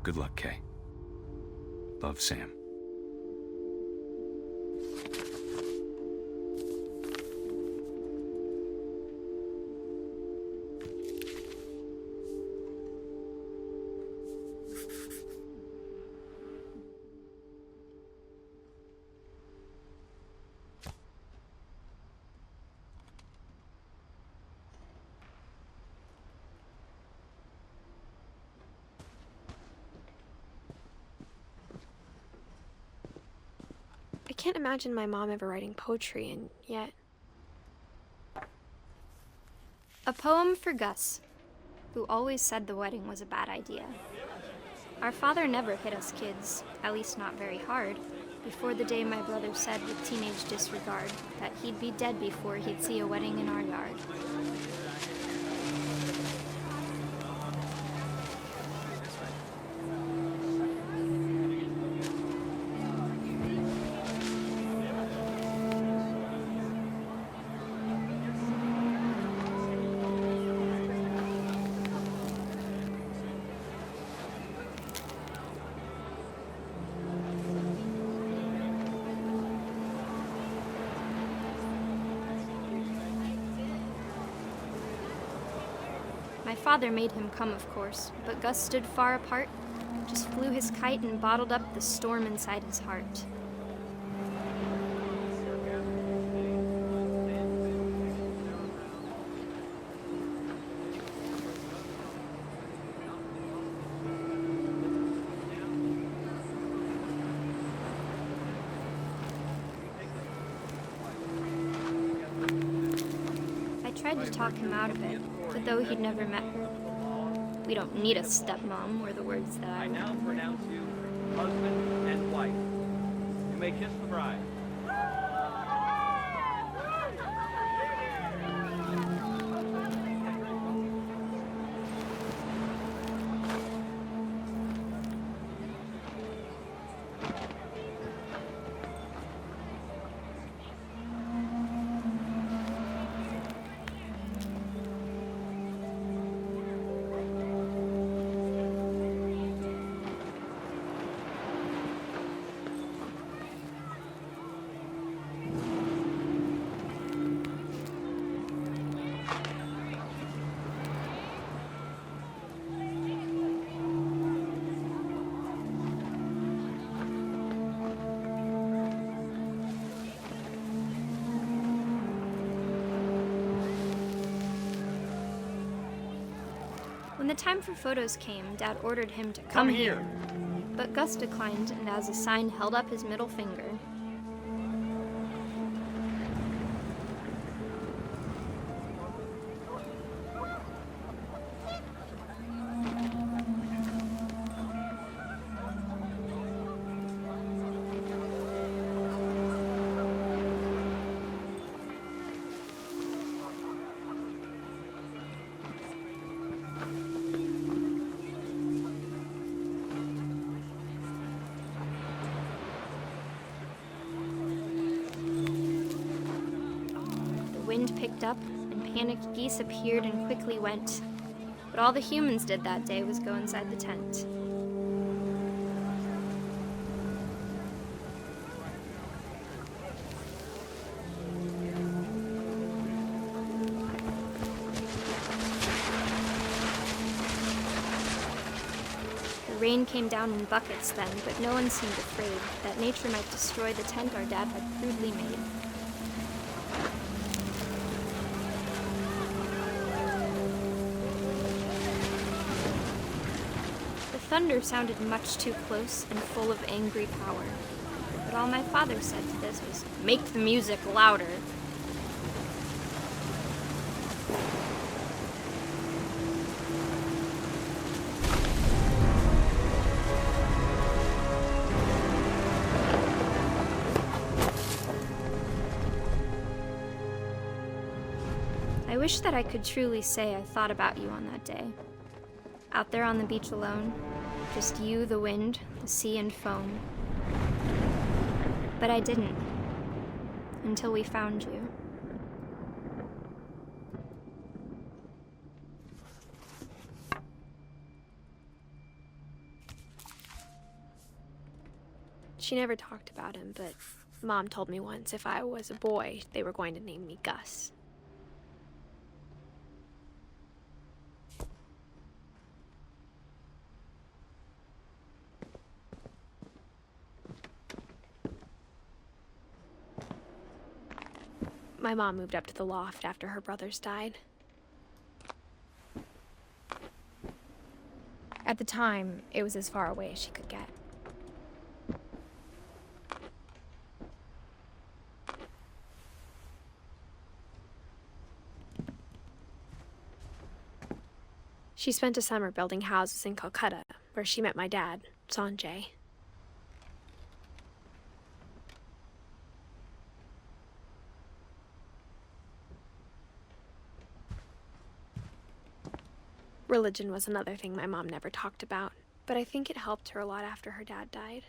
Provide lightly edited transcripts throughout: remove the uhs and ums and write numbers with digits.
Good luck, Kay. Love, Sam. I can't imagine my mom ever writing poetry, and yet... A poem for Gus, who always said the wedding was a bad idea. Our father never hit us kids, at least not very hard, before the day my brother said with teenage disregard that he'd be dead before he'd see a wedding in our yard. My father made him come, of course, but Gus stood far apart, just flew his kite and bottled up the storm inside his heart. I tried to talk him out of it, but though he'd never met her. "We don't need a stepmom," were the words that I now remember. pronounce you husband and wife. You may kiss the bride. When the time for photos came, Dad ordered him to come here. But Gus declined and as a sign held up his middle finger. The wind picked up, and panicked geese appeared and quickly went. But all the humans did that day was go inside the tent. The rain came down in buckets then, but no one seemed afraid that nature might destroy the tent our dad had crudely made. The thunder sounded much too close and full of angry power, but all my father said to this was, "Make the music louder." I wish that I could truly say I thought about you on that day. Out there on the beach alone, just you, the wind, the sea, and foam. But I didn't, until we found you. She never talked about him, but Mom told me once if I was a boy, they were going to name me Gus. My mom moved up to the loft after her brothers died. At the time, it was as far away as she could get. She spent a summer building houses in Calcutta, where she met my dad, Sanjay. Religion was another thing my mom never talked about, but I think it helped her a lot after her dad died.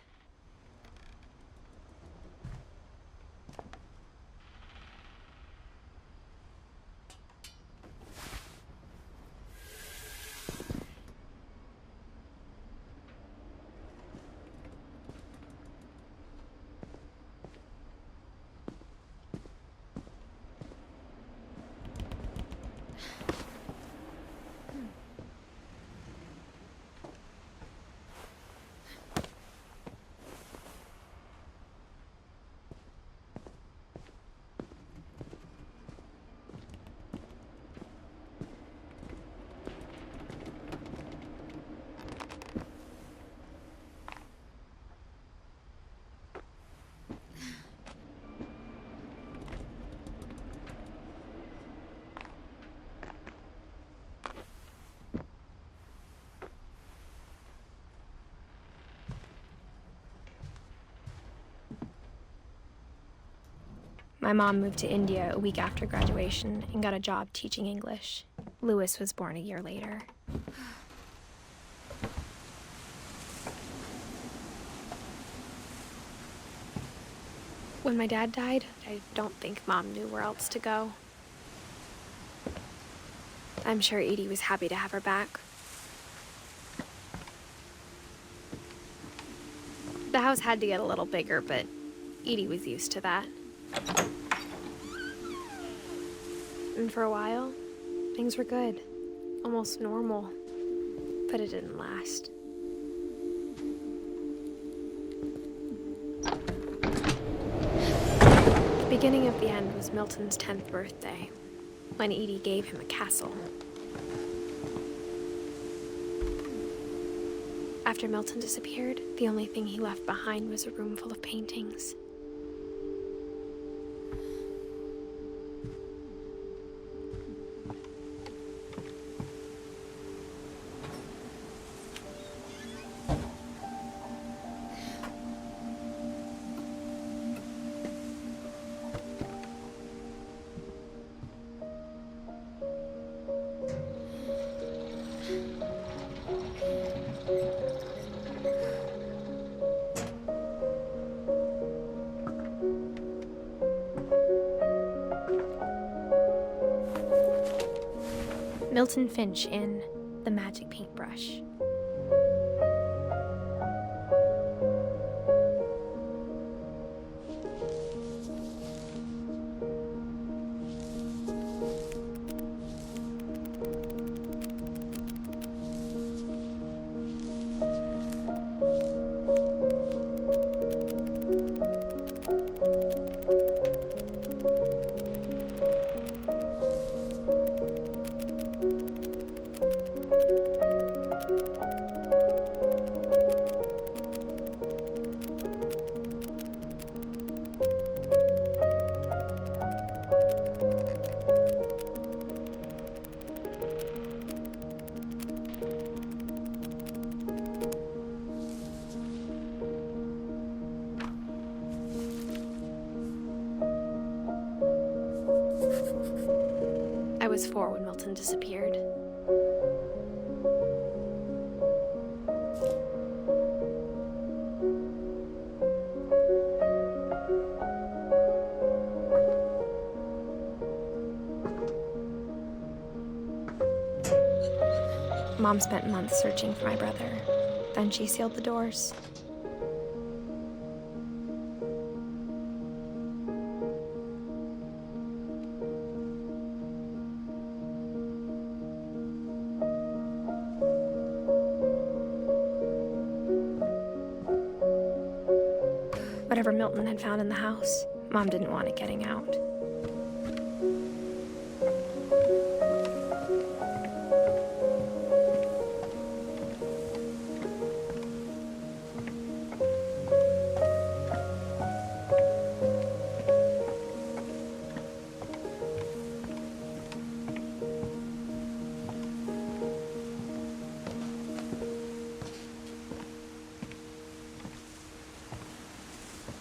My mom moved to India a week after graduation and got a job teaching English. Louis was born a year later. When my dad died, I don't think Mom knew where else to go. I'm sure Edie was happy to have her back. The house had to get a little bigger, but Edie was used to that. And for a while, things were good, almost normal, but it didn't last. The beginning of the end was Milton's 10th birthday, when Edie gave him a castle. After Milton disappeared, the only thing he left behind was a room full of paintings. Milton Finch in The Magic Paintbrush. I was 4 when Milton disappeared. Mom spent months searching for my brother. Then she sealed the doors. Whatever Milton had found in the house, Mom didn't want it getting out.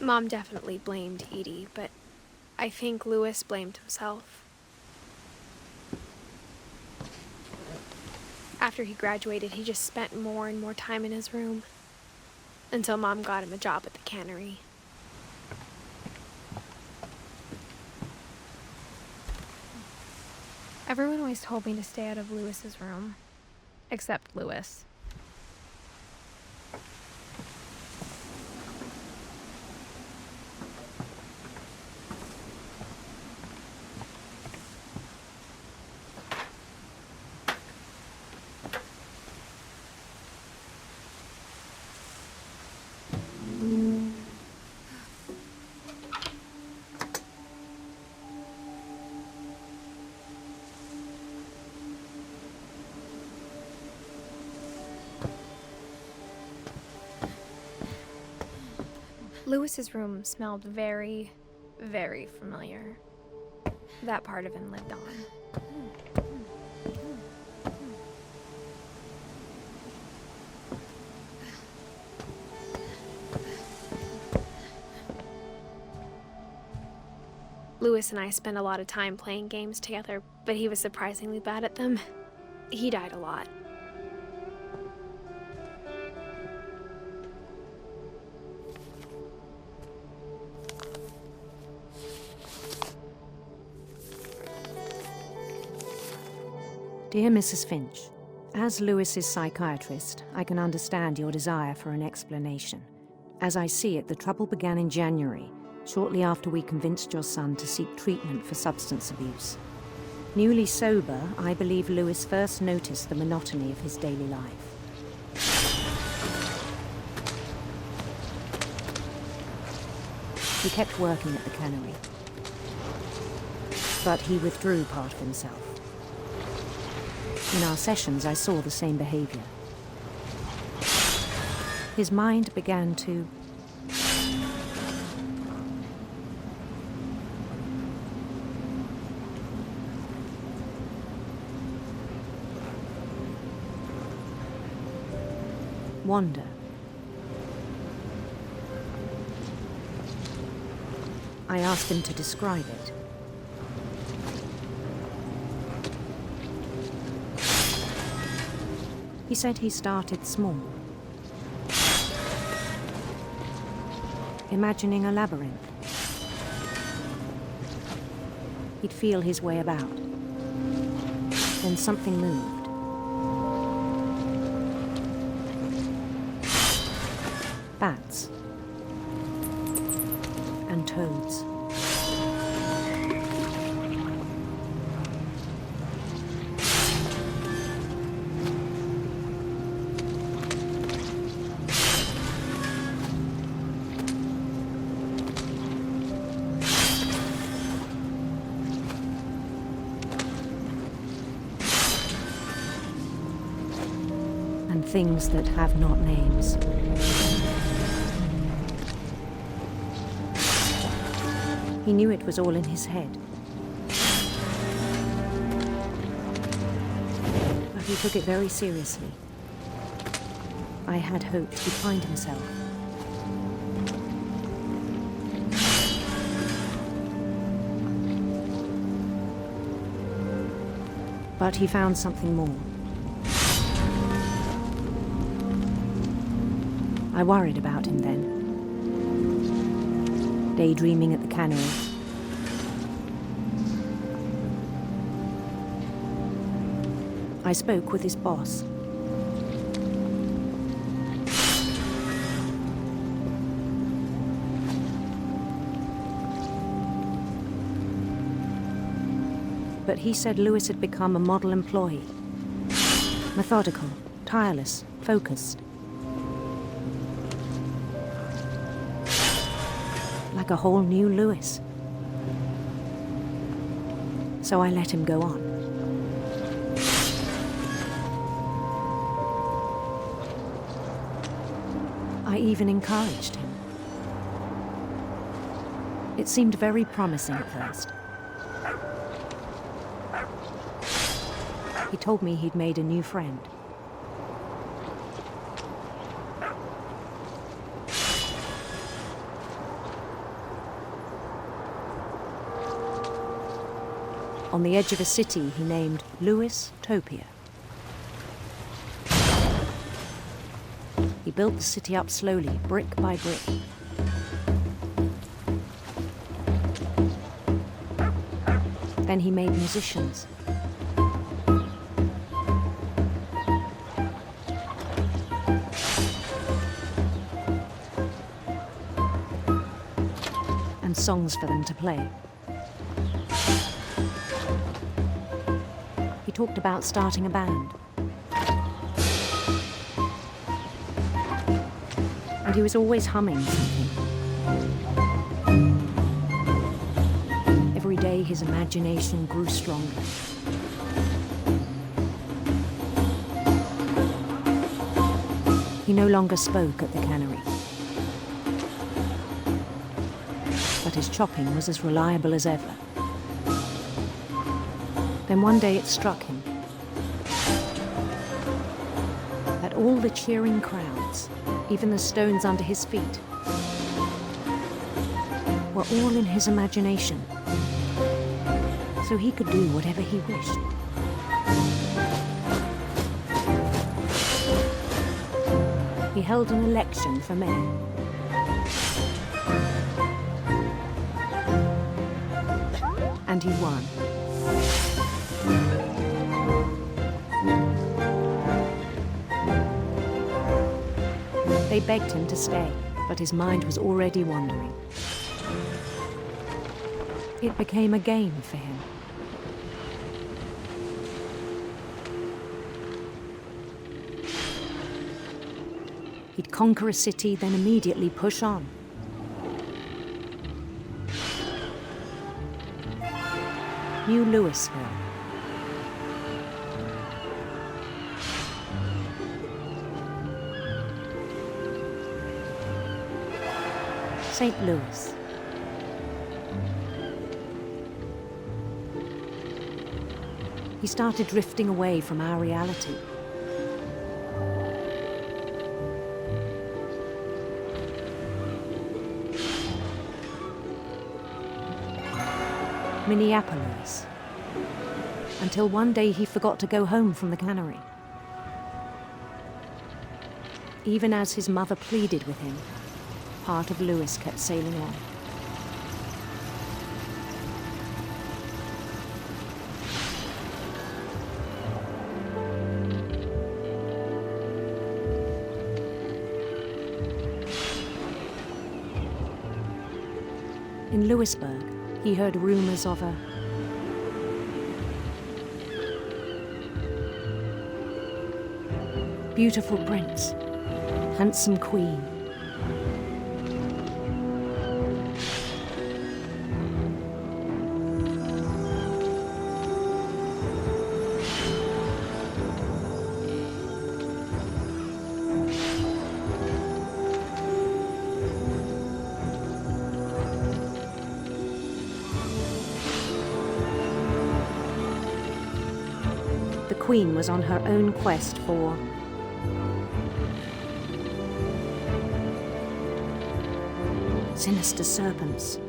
Mom definitely blamed Edie, but I think Lewis blamed himself. After he graduated, he just spent more and more time in his room, until Mom got him a job at the cannery. Everyone always told me to stay out of Lewis's room, except Lewis. Lewis's room smelled very, very familiar. That part of him lived on. Lewis and I spent a lot of time playing games together, but he was surprisingly bad at them. He died a lot. Dear Mrs. Finch, as Lewis's psychiatrist, I can understand your desire for an explanation. As I see it, the trouble began in January, shortly after we convinced your son to seek treatment for substance abuse. Newly sober, I believe Lewis first noticed the monotony of his daily life. He kept working at the cannery, but he withdrew part of himself. In our sessions, I saw the same behavior. His mind began to wander. I asked him to describe it. He said he started small, imagining a labyrinth. He'd feel his way about. Then something moved. Bats and toads. And things that have not names. He knew it was all in his head. But he took it very seriously. I had hoped he'd find himself. But he found something more. I worried about him then. Daydreaming at the cannery. I spoke with his boss. But he said Lewis had become a model employee. Methodical, tireless, focused. like a whole new Lewis. So I let him go on. I even encouraged him. It seemed very promising at first. He told me he'd made a new friend. On the edge of a city he named Lewis Topia. He built the city up slowly, brick by brick. Then he made musicians. And songs for them to play. He talked about starting a band. And he was always humming something. Every day his imagination grew stronger. He no longer spoke at the cannery. But his chopping was as reliable as ever. Then one day it struck him that all the cheering crowds, even the stones under his feet, were all in his imagination, so he could do whatever he wished. He held an election for mayor. And he won. They begged him to stay, but his mind was already wandering. It became a game for him. He'd conquer a city, then immediately push on. New Louisville. St. Louis. He started drifting away from our reality. Minneapolis. Until one day he forgot to go home from the cannery. Even as his mother pleaded with him, part of Lewis kept sailing on. In Lewisburg, he heard rumors of a beautiful prince, handsome queen. The queen was on her own quest for sinister serpents.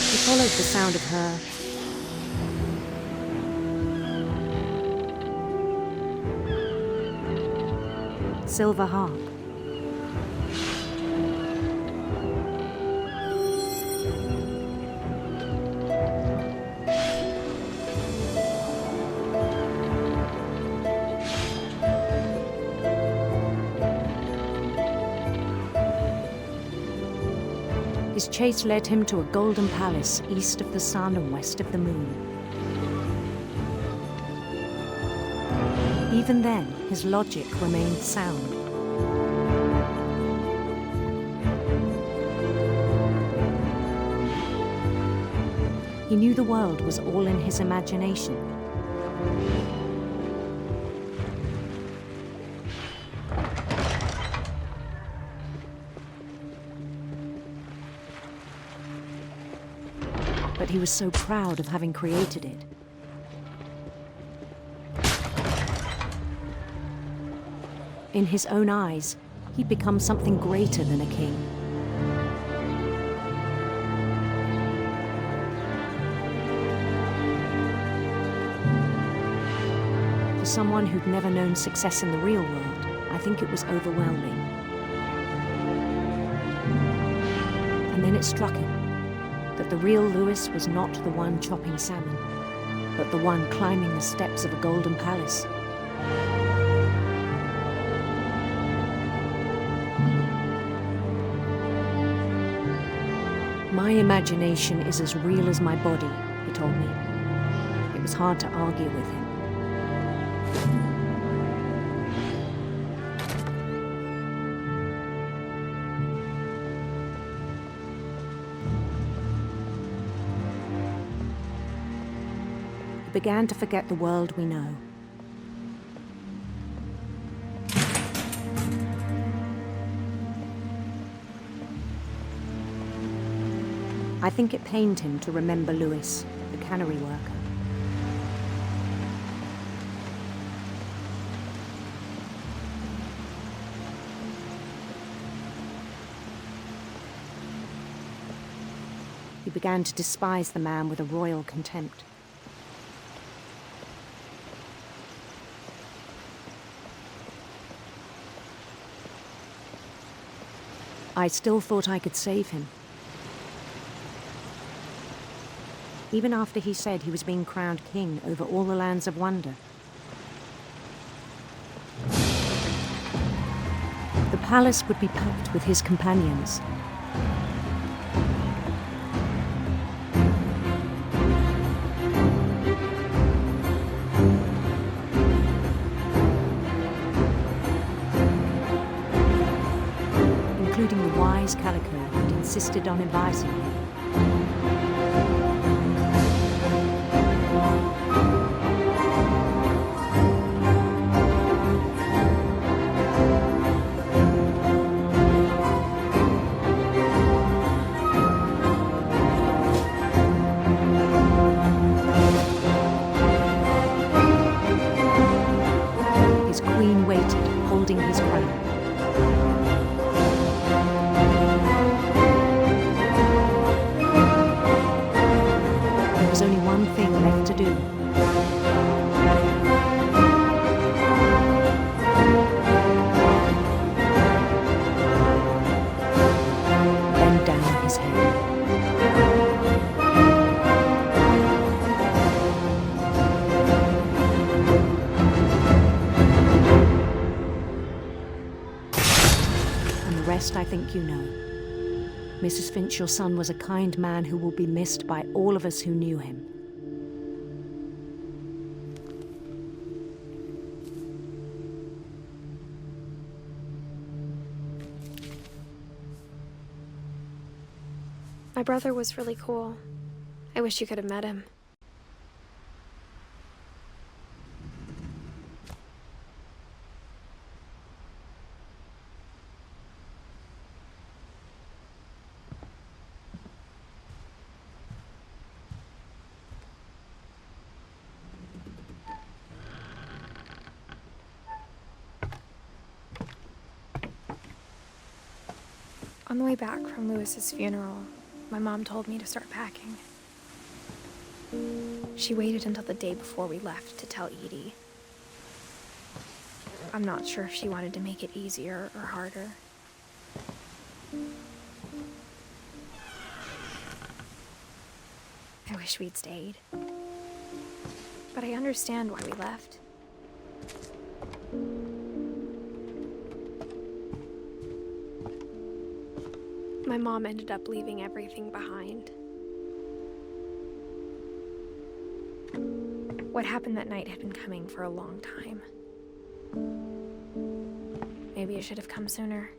He followed the sound of her silver harp. His chase led him to a golden palace east of the sun and west of the moon. Even then, his logic remained sound. He knew the world was all in his imagination. But he was so proud of having created it. In his own eyes, he'd become something greater than a king. For someone who'd never known success in the real world, I think it was overwhelming. And then it struck him that the real Lewis was not the one chopping salmon, but the one climbing the steps of a golden palace. My imagination is as real as my body, he told me. It was hard to argue with him. He began to forget the world we know. I think it pained him to remember Lewis, the cannery worker. He began to despise the man with a royal contempt. I still thought I could save him. Even after he said he was being crowned king over all the lands of wonder. The palace would be packed with his companions. Including the wise Calico who'd insisted on advising him. His queen waited, holding his crown. There was only one thing left to do. Bend down his head. And the rest I think you know. Mrs. Finch, your son was a kind man who will be missed by all of us who knew him. My brother was really cool. I wish you could have met him. On the way back from Lewis's funeral, my mom told me to start packing. She waited until the day before we left to tell Edie. I'm not sure if she wanted to make it easier or harder. I wish we'd stayed. But I understand why we left. My mom ended up leaving everything behind. What happened that night had been coming for a long time. Maybe it should have come sooner.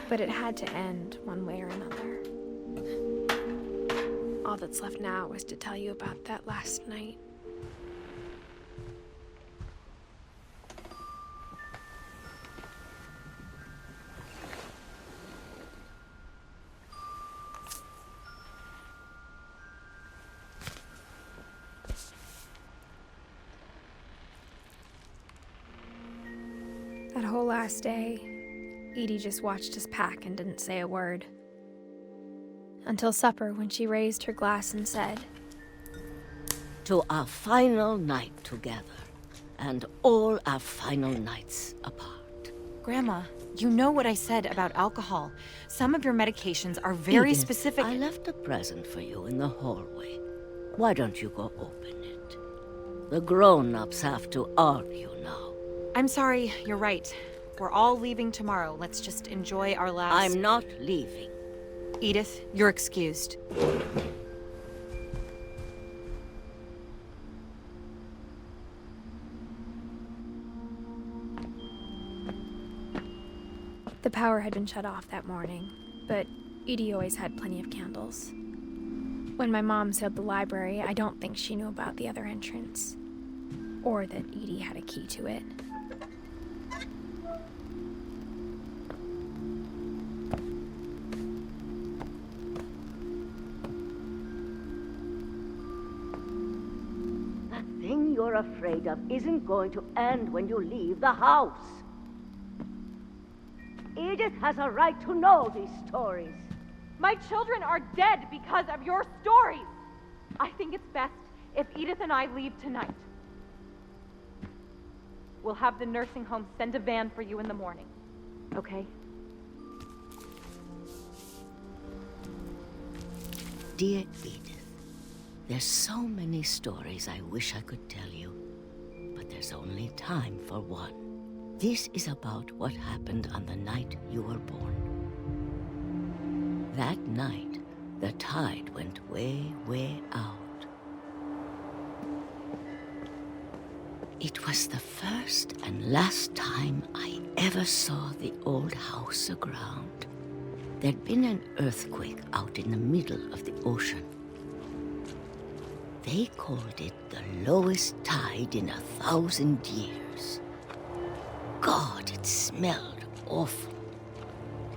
But it had to end one way or another. All that's left now was to tell you about that last night. That whole last day, Edie just watched us pack and didn't say a word. Until supper, when she raised her glass and said, "To our final night together, and all our final nights apart." Grandma, you know what I said about alcohol. Some of your medications are very Edith, specific. I left a present for you in the hallway. Why don't you go open it? The grown-ups have to argue now. I'm sorry, you're right. We're all leaving tomorrow. Let's just enjoy our last... I'm not leaving. Edith, you're excused. the power had been shut off that morning, but Edie always had plenty of candles. When my mom sealed the library, I don't think she knew about the other entrance, or that Edie had a key to it. That thing you're afraid of isn't going to end when you leave the house. Edith has a right to know these stories. My children are dead because of your stories. I think it's best if Edith and I leave tonight. We'll have the nursing home send a van for you in the morning, okay? Dear Edith, there's so many stories I wish I could tell you, but there's only time for one. This is about what happened on the night you were born. That night, the tide went way, way out. It was the first and last time I ever saw the old house aground. There'd been an earthquake out in the middle of the ocean. They called it the lowest tide in 1,000 years. God, it smelled awful.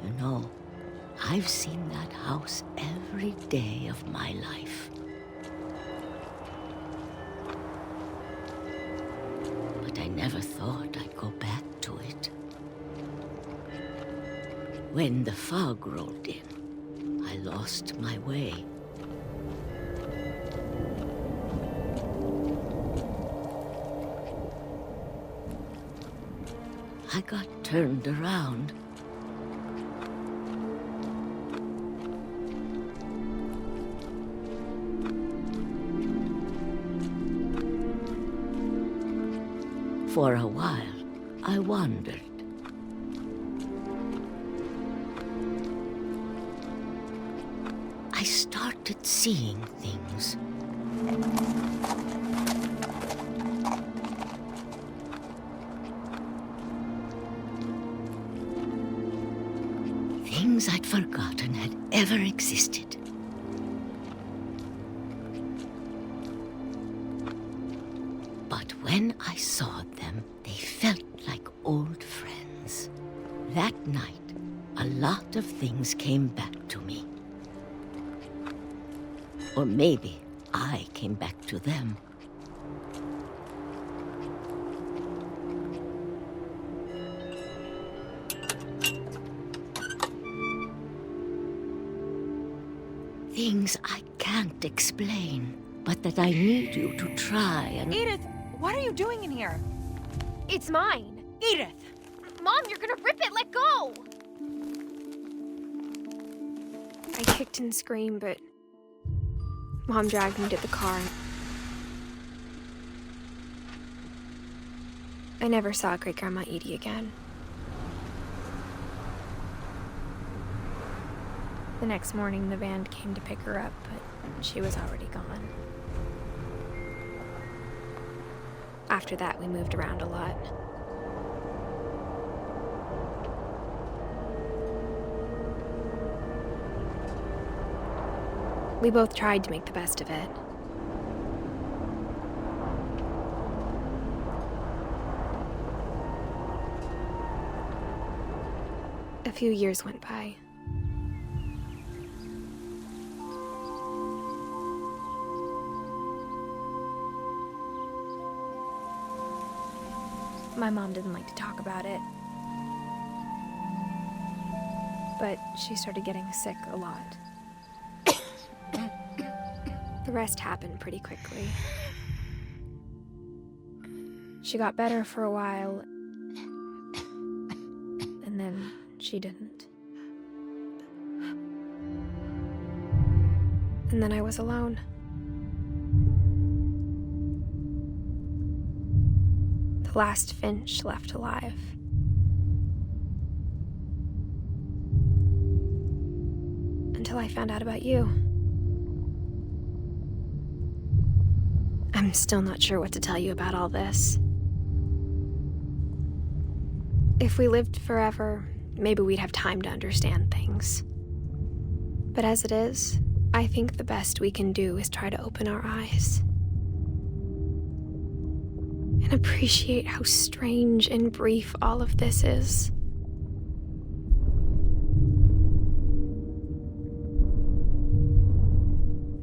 You know, I've seen that house every day of my life. But I never thought I'd go back to it. When the fog rolled in, I lost my way. I got turned around. For a while, I wandered. I started seeing things. Things I'd forgotten had ever existed. But when I saw them, they felt like old friends. That night, a lot of things came back to me. Or maybe I came back to them. Things I can't explain, but that I need you to try and... Edith, what are you doing in here? It's mine! Edith! Mom, you're gonna rip it! Let go! I kicked and screamed, but Mom dragged me to the car. I never saw Great-Grandma Edie again. The next morning, the van came to pick her up, but she was already gone. After that, we moved around a lot. We both tried to make the best of it. A few years went by. My mom didn't like to talk about it, but she started getting sick a lot. The rest happened pretty quickly. She got better for a while, and then she didn't. And then I was alone. The last Finch left alive. Until I found out about you. I'm still not sure what to tell you about all this. If we lived forever, maybe we'd have time to understand things. But as it is, I think the best we can do is try to open our eyes. And appreciate how strange and brief all of this is.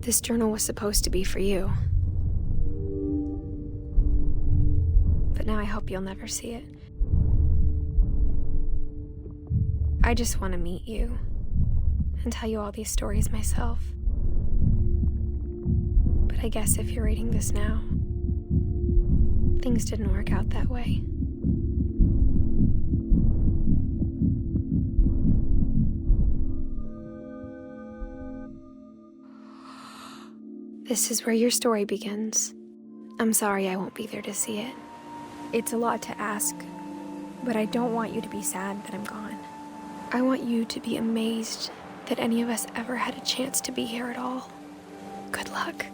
This journal was supposed to be for you. But now I hope you'll never see it. I just want to meet you and tell you all these stories myself. But I guess if you're reading this now, things didn't work out that way. This is where your story begins. I'm sorry I won't be there to see it. It's a lot to ask, but I don't want you to be sad that I'm gone. I want you to be amazed that any of us ever had a chance to be here at all. Good luck.